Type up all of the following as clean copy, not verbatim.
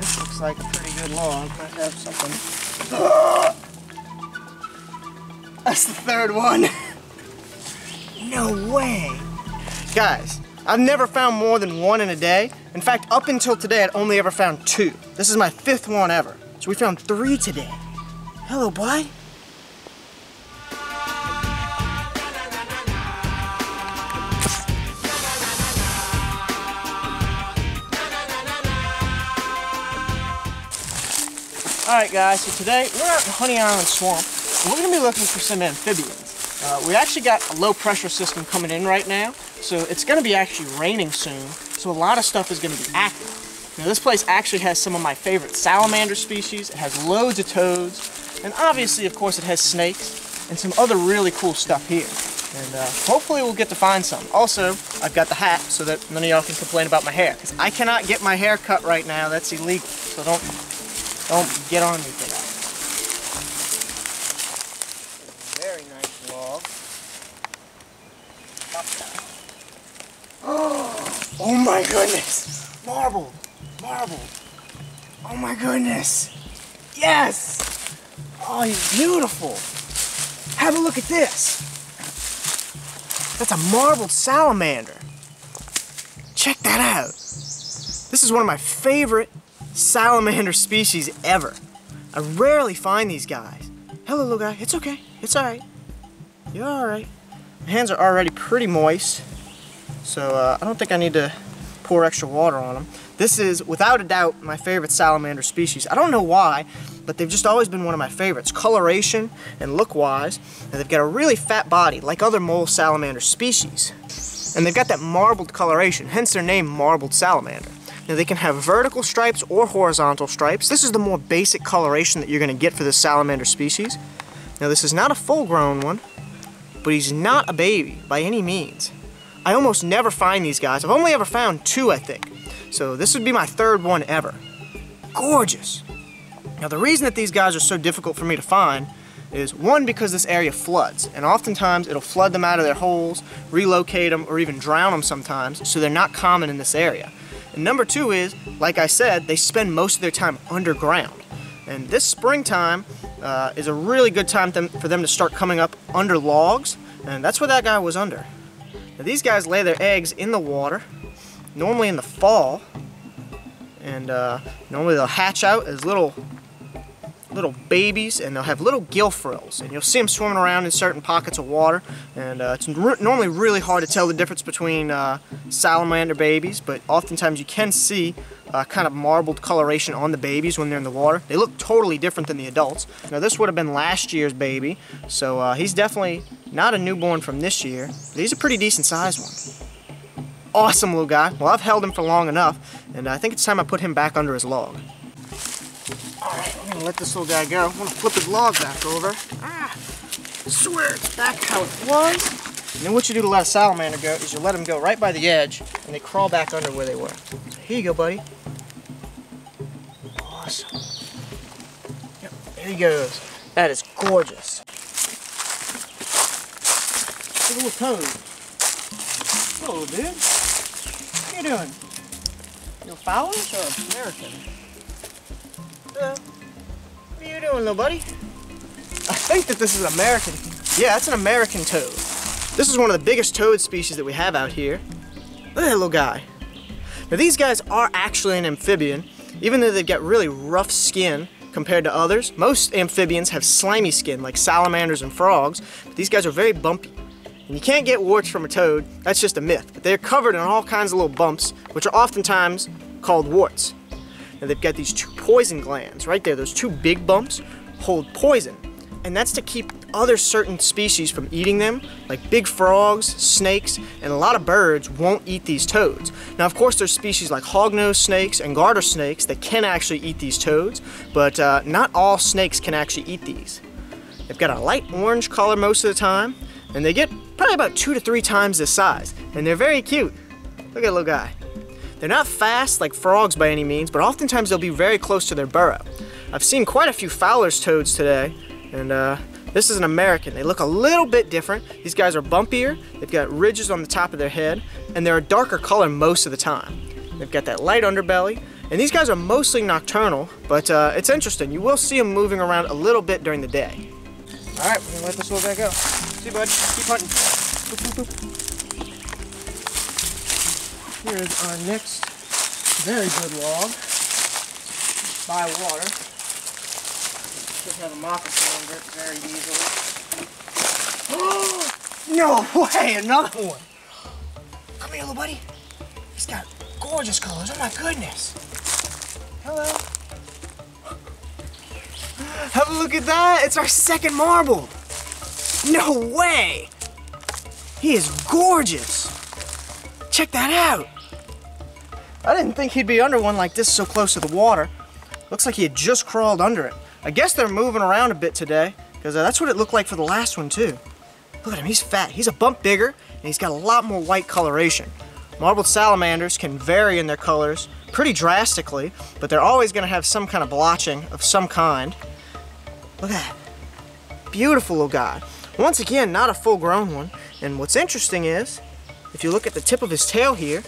This looks like a pretty good log. Might have something. That's the third one. No way. Guys, I've never found more than one in a day. In fact, up until today, I'd only ever found 2. This is my 5th one ever. So we found 3 today. Hello, boy. Alright guys, so today we're out in Honey Island Swamp and we're going to be looking for some amphibians. We actually got a low pressure system coming in right now, so it's going to be actually raining soon, so a lot of stuff is going to be active. Now this place actually has some of my favorite salamander species, it has loads of toads, and obviously of course it has snakes and some other really cool stuff here. And hopefully we'll get to find some. Also, I've got the hat so that none of y'all can complain about my hair, because I cannot get my hair cut right now, that's illegal, so don't get on me for that. Very nice log. Oh my goodness! Marbled! Marbled! Oh my goodness! Yes! Oh, he's beautiful! Have a look at this! That's a marbled salamander! Check that out! This is one of my favorite salamander species ever. I rarely find these guys. Hello, little guy. It's okay. It's alright. You're alright. My hands are already pretty moist, so I don't think I need to pour extra water on them. This is, without a doubt, my favorite salamander species. I don't know why, but they've just always been one of my favorites. Coloration and look-wise, and they've got a really fat body, like other mole salamander species. And they've got that marbled coloration, hence their name, marbled salamander. Now they can have vertical stripes or horizontal stripes. This is the more basic coloration that you're going to get for this salamander species. Now this is not a full-grown one, but he's not a baby by any means. I almost never find these guys. I've only ever found 2, I think. So this would be my 3rd one ever. Gorgeous. Now the reason that these guys are so difficult for me to find is, 1, because this area floods, and oftentimes it'll flood them out of their holes, relocate them, or even drown them sometimes, so they're not common in this area. And number 2 is, like I said, they spend most of their time underground. And this springtime is a really good time for them to start coming up under logs, and that's where that guy was under. Now these guys lay their eggs in the water, normally in the fall, and normally they'll hatch out as little babies, and they'll have little gill frills, and you'll see them swimming around in certain pockets of water, and it's normally really hard to tell the difference between salamander babies, but oftentimes you can see kind of marbled coloration on the babies when they're in the water. They look totally different than the adults. Now this would have been last year's baby, so he's definitely not a newborn from this year, but he's a pretty decent sized one. Awesome little guy. Well, I've held him for long enough, and I think it's time I put him back under his log. Alright, I'm gonna let this little guy go. I'm gonna flip his log back over. I swear it's back how it was. And then what you do to let a salamander go is you let them go right by the edge, and they crawl back under where they were. So here you go, buddy. Awesome. Yep, there he goes. That is gorgeous. Look at little Toad. Hello, dude. What are you doing? You Fowlers or American? What are you doing, little buddy? I think that this is an American. Yeah, that's an American toad. This is one of the biggest toad species that we have out here. Look at that little guy. Now these guys are actually an amphibian, even though they've got really rough skin compared to others. Most amphibians have slimy skin, like salamanders and frogs, but these guys are very bumpy. And you can't get warts from a toad, that's just a myth. But they're covered in all kinds of little bumps, which are oftentimes called warts. Now they've got these 2 poison glands right there. Those 2 big bumps hold poison, and that's to keep other certain species from eating them, like big frogs, snakes, and a lot of birds won't eat these toads. Now of course there's species like hognose snakes and garter snakes that can actually eat these toads, but not all snakes can actually eat these. They've got a light orange color most of the time, and they get probably about 2 to 3 times this size, and they're very cute. Look at that little guy. They're not fast like frogs by any means, but oftentimes they'll be very close to their burrow. I've seen quite a few Fowler's toads today, and this is an American. They look a little bit different. These guys are bumpier, they've got ridges on the top of their head, and they're a darker color most of the time. They've got that light underbelly, And these guys are mostly nocturnal, but it's interesting. You will see them moving around a little bit during the day. All right, we're gonna let this little guy go. See you, bud. Keep hunting. Boop, boop, boop. Here's our next very good log by water. Should have a moccasin under it very easily. No way, another one. Come here, little buddy. He's got gorgeous colors. Oh my goodness. Hello. Have a look at that. It's our second marble. No way. He is gorgeous. Check that out. I didn't think he'd be under one like this so close to the water. Looks like he had just crawled under it. I guess they're moving around a bit today, because that's what it looked like for the last one too. Look at him, he's fat. He's a bump bigger, and he's got a lot more white coloration. Marbled salamanders can vary in their colors pretty drastically, but they're always going to have some kind of blotching of some kind. Look at that. Beautiful little guy. Once again, not a full-grown one. And what's interesting is, if you look at the tip of his tail here,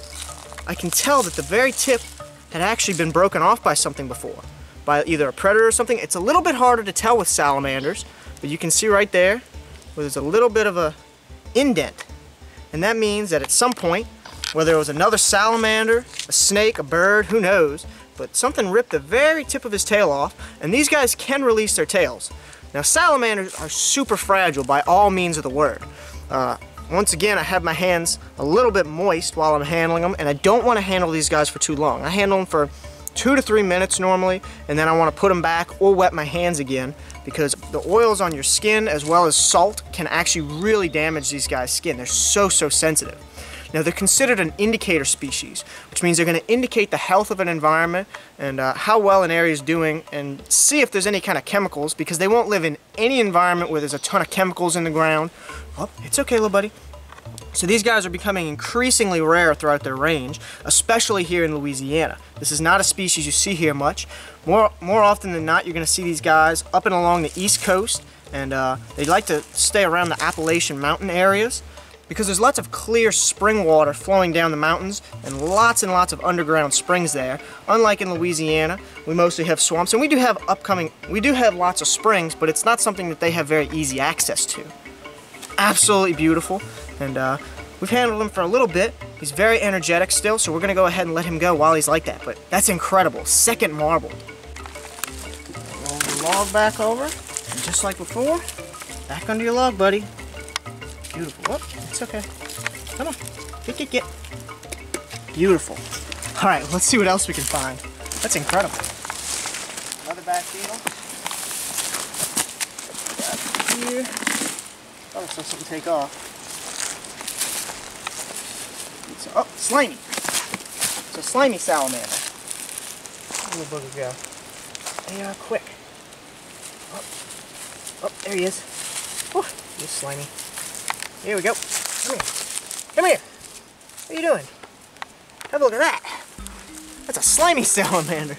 I can tell that the very tip had actually been broken off by something before. By either a predator or something. It's a little bit harder to tell with salamanders, but you can see right there where there's a little bit of a indent. And that means that at some point, whether it was another salamander, a snake, a bird, who knows, but something ripped the very tip of his tail off, and these guys can release their tails. Now salamanders are super fragile by all means of the word. Once again, I have my hands a little bit moist while I'm handling them, and I don't want to handle these guys for too long. I handle them for 2 to 3 minutes normally, and then I want to put them back or wet my hands again, because the oils on your skin as well as salt can actually really damage these guys' skin. They're so sensitive. Now they're considered an indicator species, which means they're going to indicate the health of an environment and how well an area is doing, and see if there's any kind of chemicals, because they won't live in any environment where there's a ton of chemicals in the ground. Oh, it's okay, little buddy. So these guys are becoming increasingly rare throughout their range, especially here in Louisiana. This is not a species you see here much. More often than not, you're going to see these guys up and along the East Coast, and they like to stay around the Appalachian mountain areas, because there's lots of clear spring water flowing down the mountains and lots of underground springs there. Unlike in Louisiana, we mostly have swamps, and we do have lots of springs, but it's not something that they have very easy access to. Absolutely beautiful, and we've handled him for a little bit. He's very energetic still, so we're going to go ahead and let him go while he's like that, but that's incredible. Second marbled. Roll the log back over, and just like before, back under your log, buddy. Beautiful. Oh, it's okay. Come on. Get. Beautiful. All right, let's see what else we can find. That's incredible. Another back beetle. Got here. Oh, looks like something take off. Oh, slimy. It's a slimy salamander. Where'd the booger go? They are quick. Oh, there he is. Whew, he's slimy. Here we go. Come here. Come here. What are you doing? Have a look at that. That's a slimy salamander.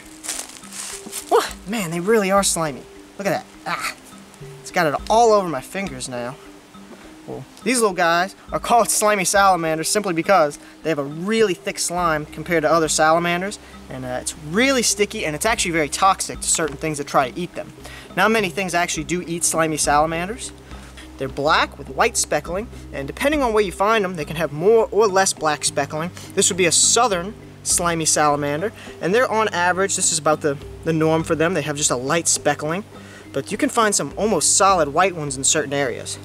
Whew, man, they really are slimy. Look at that. Ah, it's got it all over my fingers now. Well, these little guys are called slimy salamanders simply because they have a really thick slime compared to other salamanders, and it's really sticky, and it's actually very toxic to certain things that try to eat them. Not many things actually do eat slimy salamanders. They're black with white speckling, and depending on where you find them, they can have more or less black speckling. This would be a southern slimy salamander, and they're on average, this is about the norm for them. They have just a light speckling, but you can find some almost solid white ones in certain areas.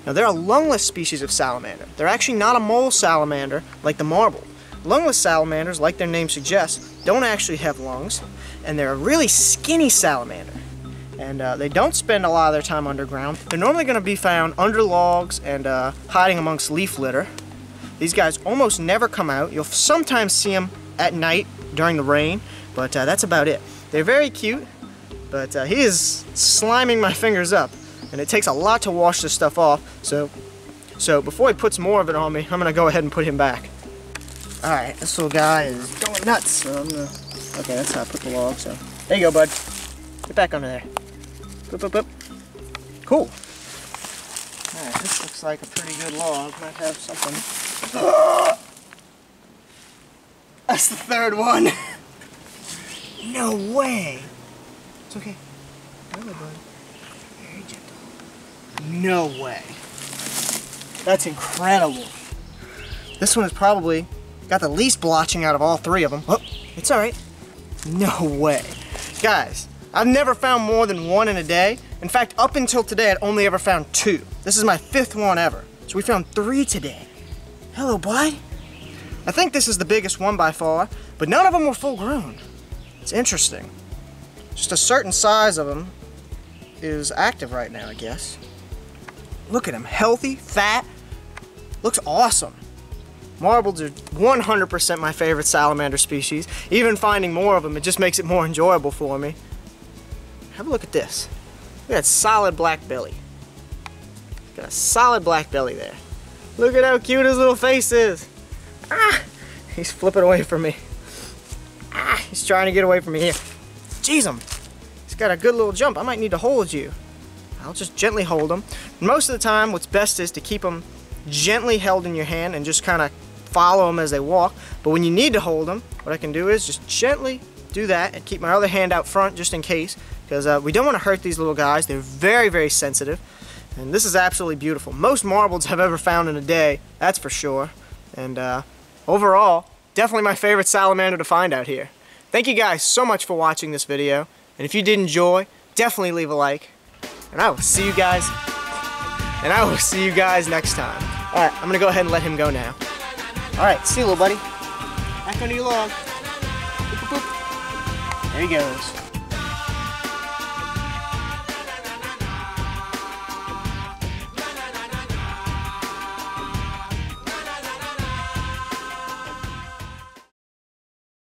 Now they're a lungless species of salamander. They're actually not a mole salamander like the marble. Lungless salamanders, like their name suggests, don't actually have lungs, and they're a really skinny salamander. And they don't spend a lot of their time underground. They're normally going to be found under logs and hiding amongst leaf litter. These guys almost never come out. You'll sometimes see them at night during the rain, but that's about it. They're very cute, but he is sliming my fingers up, and it takes a lot to wash this stuff off. So before he puts more of it on me, I'm going to go ahead and put him back. All right, this little guy is going nuts. So I'm gonna... Okay, that's how I put the log. So there you go, bud. Get back under there. Boop, boop, boop. Cool. Alright, this looks like a pretty good log. Might have something. That's the third one. No way. It's okay. Hello, bud. Very gentle. No way. That's incredible. This one has probably got the least blotching out of all three of them. Oh, it's all right. No way. Guys, I've never found more than one in a day. In fact, up until today, I'd only ever found 2. This is my 5th one ever. So we found 3 today. Hello, bud. I think this is the biggest one by far, but none of them were full grown. It's interesting. Just a certain size of them is active right now, I guess. Look at him, healthy, fat, looks awesome. Marbleds are 100% my favorite salamander species. Even finding more of them, it just makes it more enjoyable for me. Have a look at this. Look at that solid black belly. Got a solid black belly there. Look at how cute his little face is. Ah, he's flipping away from me. Ah, he's trying to get away from me here. Jeez, he's got a good little jump. I might need to hold you. I'll just gently hold him. Most of the time, what's best is to keep them gently held in your hand and just kind of follow them as they walk. But when you need to hold them, what I can do is just gently do that and keep my other hand out front just in case, because we don't want to hurt these little guys. They're very, very sensitive. And this is absolutely beautiful. Most marbleds I've ever found in a day, that's for sure. And overall, definitely my favorite salamander to find out here. Thank you guys so much for watching this video. And if you did enjoy, definitely leave a like. And I will see you guys. Next time. Alright, I'm gonna go ahead and let him go now. Alright, see you, little buddy. Back under your log. Boop, boop, boop. There he goes.